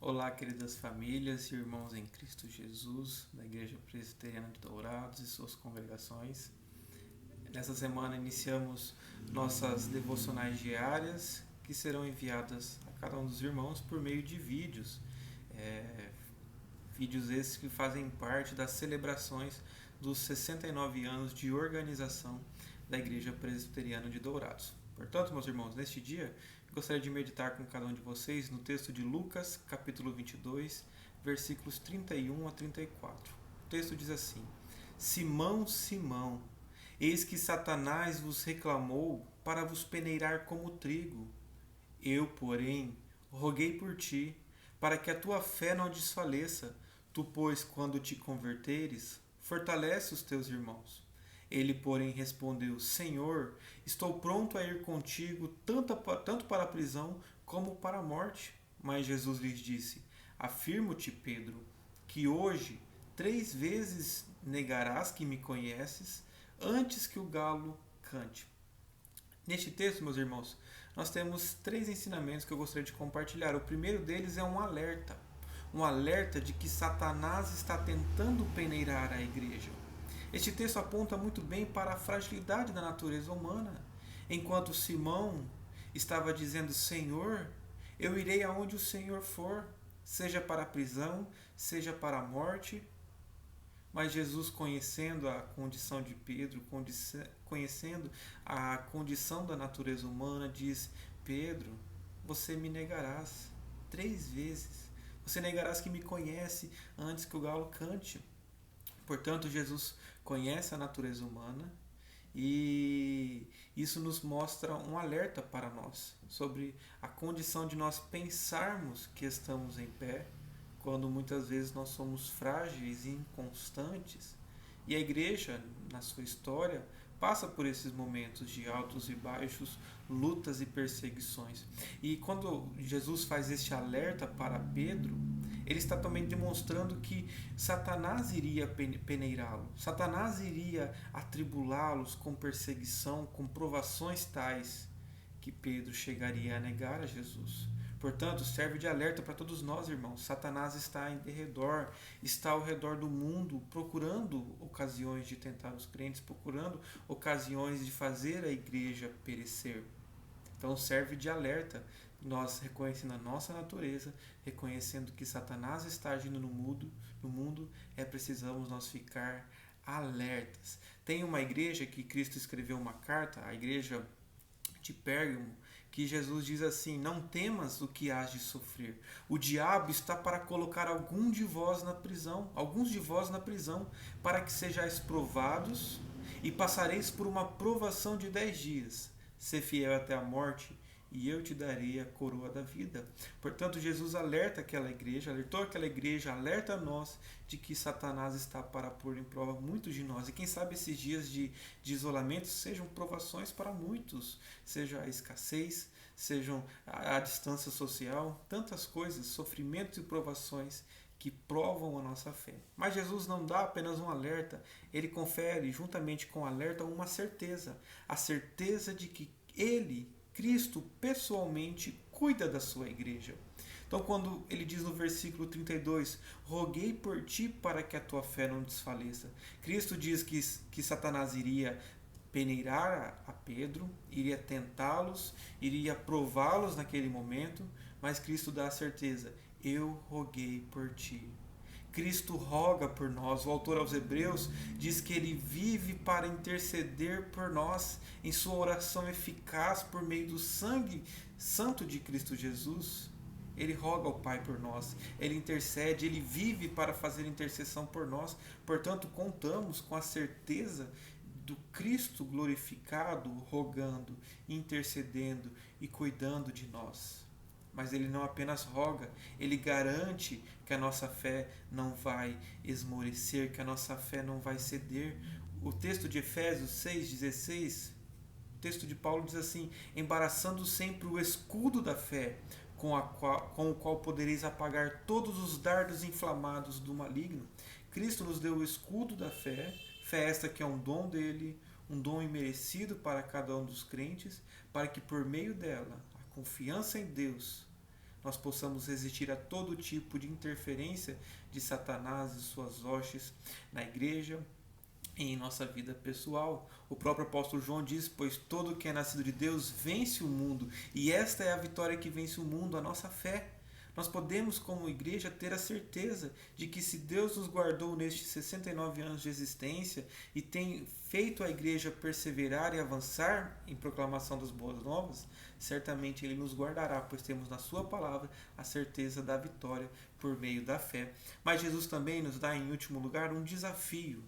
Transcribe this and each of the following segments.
Olá, queridas famílias e irmãos em Cristo Jesus, da Igreja Presbiteriana de Dourados e suas congregações. Nessa semana iniciamos nossas devocionais diárias, que serão enviadas a cada um dos irmãos por meio de vídeos. Vídeos esses que fazem parte das celebrações dos 69 anos de organização da Igreja Presbiteriana de Dourados. Portanto, meus irmãos, neste dia, gostaria de meditar com cada um de vocês no texto de Lucas, capítulo 22, versículos 31 a 34. O texto diz assim: Simão, Simão, eis que Satanás vos reclamou para vos peneirar como trigo. Eu, porém, roguei por ti, para que a tua fé não desfaleça. Tu, pois, quando te converteres, fortalece os teus irmãos. Ele, porém, respondeu: Senhor, estou pronto a ir contigo, tanto para a prisão como para a morte. Mas Jesus lhes disse: Afirmo-te, Pedro, que hoje 3 vezes negarás que me conheces, antes que o galo cante. Neste texto, meus irmãos, nós temos 3 ensinamentos que eu gostaria de compartilhar. O primeiro deles é um alerta de que Satanás está tentando peneirar a igreja. Este texto aponta muito bem para a fragilidade da natureza humana. Enquanto Simão estava dizendo: Senhor, eu irei aonde o Senhor for, seja para a prisão, seja para a morte. Mas Jesus, conhecendo a condição de Pedro, conhecendo a condição da natureza humana, diz: Pedro, você me negarás 3 vezes. Você negarás que me conhece antes que o galo cante. Portanto, Jesus conhece a natureza humana e isso nos mostra um alerta para nós sobre a condição de nós pensarmos que estamos em pé, quando muitas vezes nós somos frágeis e inconstantes. E a igreja, na sua história, passa por esses momentos de altos e baixos, lutas e perseguições. E quando Jesus faz este alerta para Pedro, ele está também demonstrando que Satanás iria peneirá-lo, Satanás iria atribulá-los com perseguição, com provações tais que Pedro chegaria a negar a Jesus. Portanto, serve de alerta para todos nós, irmãos. Satanás está em derredor, está ao redor do mundo, procurando ocasiões de tentar os crentes, procurando ocasiões de fazer a igreja perecer. Então serve de alerta, nós reconhecendo a nossa natureza, reconhecendo que Satanás está agindo no mundo, precisamos nós ficar alertas. Tem uma igreja que Cristo escreveu uma carta, a igreja de Pérgamo, que Jesus diz assim: não temas o que hás de sofrer. O diabo está para colocar alguns de vós na prisão, para que sejais provados e passareis por uma provação de 10 dias. Ser fiel até a morte, e eu te darei a coroa da vida. Portanto, Jesus alertou aquela igreja, alerta a nós de que Satanás está para pôr em prova muitos de nós. E quem sabe esses dias de isolamento sejam provações para muitos, seja a escassez, sejam a distância social, tantas coisas, sofrimentos e provações que provam a nossa fé. Mas Jesus não dá apenas um alerta, ele confere, juntamente com o alerta, uma certeza. A certeza de que ele, Cristo, pessoalmente cuida da sua igreja. Então, quando ele diz no versículo 32, roguei por ti para que a tua fé não desfaleça. Cristo diz que Satanás iria peneirar a Pedro, iria tentá-los, iria prová-los naquele momento, mas Cristo dá a certeza: eu roguei por ti. Cristo roga por nós. O autor aos Hebreus diz que ele vive para interceder por nós em sua oração eficaz por meio do sangue santo de Cristo Jesus. Ele roga ao Pai por nós, ele intercede, ele vive para fazer intercessão por nós. Portanto, contamos com a certeza do Cristo glorificado, rogando, intercedendo e cuidando de nós. Mas ele não apenas roga, ele garante que a nossa fé não vai esmorecer, que a nossa fé não vai ceder. O texto de Efésios 6,16, o texto de Paulo diz assim: embaraçando sempre o escudo da fé, com o qual podereis apagar todos os dardos inflamados do maligno. Cristo nos deu o escudo da fé, fé esta que é um dom dele, um dom imerecido para cada um dos crentes, para que por meio dela, a confiança em Deus, nós possamos resistir a todo tipo de interferência de Satanás e suas hostes na igreja e em nossa vida pessoal. O próprio apóstolo João diz: pois todo que é nascido de Deus vence o mundo, e esta é a vitória que vence o mundo, a nossa fé. Nós podemos, como igreja, ter a certeza de que se Deus nos guardou nestes 69 anos de existência e tem feito a igreja perseverar e avançar em proclamação das boas novas, certamente Ele nos guardará, pois temos na Sua palavra a certeza da vitória por meio da fé. Mas Jesus também nos dá, em último lugar, um desafio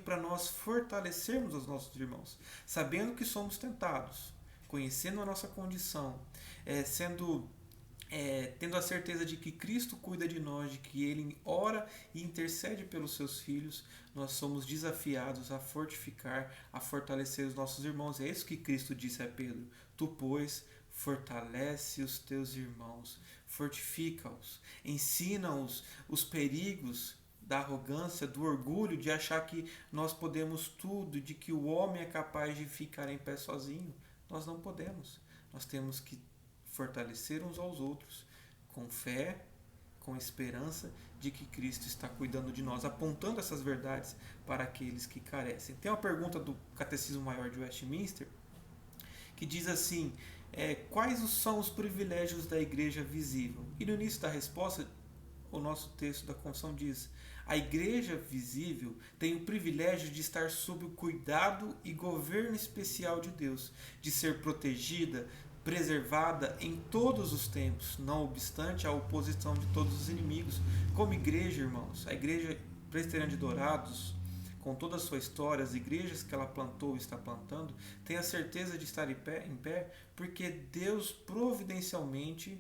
para nós fortalecermos os nossos irmãos, sabendo que somos tentados, conhecendo a nossa condição, tendo a certeza de que Cristo cuida de nós, de que Ele ora e intercede pelos seus filhos, nós somos desafiados a fortificar, a fortalecer os nossos irmãos. É isso que Cristo disse a Pedro: tu, pois, fortalece os teus irmãos, fortifica-os, ensina-os os perigos da arrogância, do orgulho, de achar que nós podemos tudo, de que o homem é capaz de ficar em pé sozinho. Nós não podemos. Nós temos que fortalecer uns aos outros com fé, com esperança de que Cristo está cuidando de nós, apontando essas verdades para aqueles que carecem. Tem uma pergunta do Catecismo Maior de Westminster que diz assim: quais são os privilégios da igreja visível? E no início da resposta, o nosso texto da Confissão diz: a igreja visível tem o privilégio de estar sob o cuidado e governo especial de Deus, de ser protegida, preservada em todos os tempos, não obstante a oposição de todos os inimigos. Como igreja, irmãos, a igreja presbiteriana de Dourados, com toda a sua história, as igrejas que ela plantou e está plantando, tem a certeza de estar em pé, porque Deus providencialmente,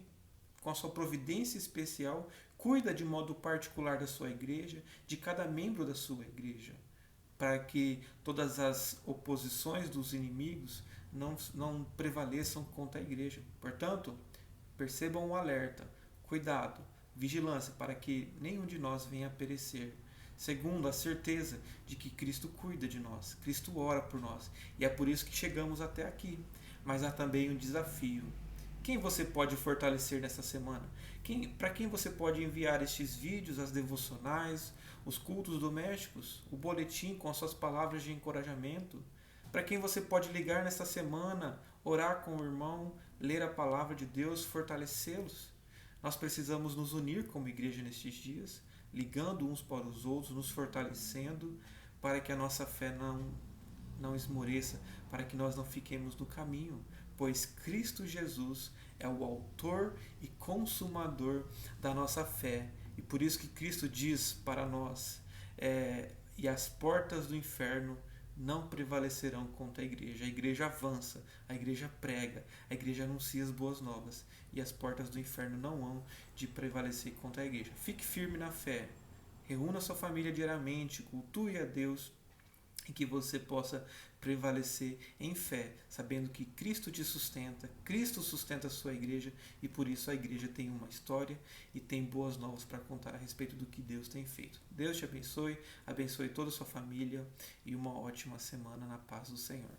com a sua providência especial, cuida de modo particular da sua igreja, de cada membro da sua igreja, para que todas as oposições dos inimigos não prevaleçam contra a igreja. Portanto, percebam o alerta, cuidado, vigilância, para que nenhum de nós venha a perecer. Segundo, a certeza de que Cristo cuida de nós, Cristo ora por nós, e é por isso que chegamos até aqui. Mas há também um desafio. Quem você pode fortalecer nessa semana? Para quem você pode enviar estes vídeos, as devocionais, os cultos domésticos, o boletim com as suas palavras de encorajamento? Para quem você pode ligar nesta semana, orar com o irmão, ler a palavra de Deus, fortalecê-los? Nós precisamos nos unir como igreja nestes dias, ligando uns para os outros, nos fortalecendo, para que a nossa fé não esmoreça, para que nós não fiquemos no caminho, pois Cristo Jesus é o autor e consumador da nossa fé. E por isso que Cristo diz para nós, e as portas do inferno não prevalecerão contra a igreja avança, a igreja prega, a igreja anuncia as boas novas, e as portas do inferno não hão de prevalecer contra a igreja. Fique firme na fé, reúna sua família diariamente, cultue a Deus, e que você possa prevalecer em fé, sabendo que Cristo te sustenta, Cristo sustenta a sua igreja, e por isso a igreja tem uma história e tem boas novas para contar a respeito do que Deus tem feito. Deus te abençoe, abençoe toda a sua família e uma ótima semana na paz do Senhor.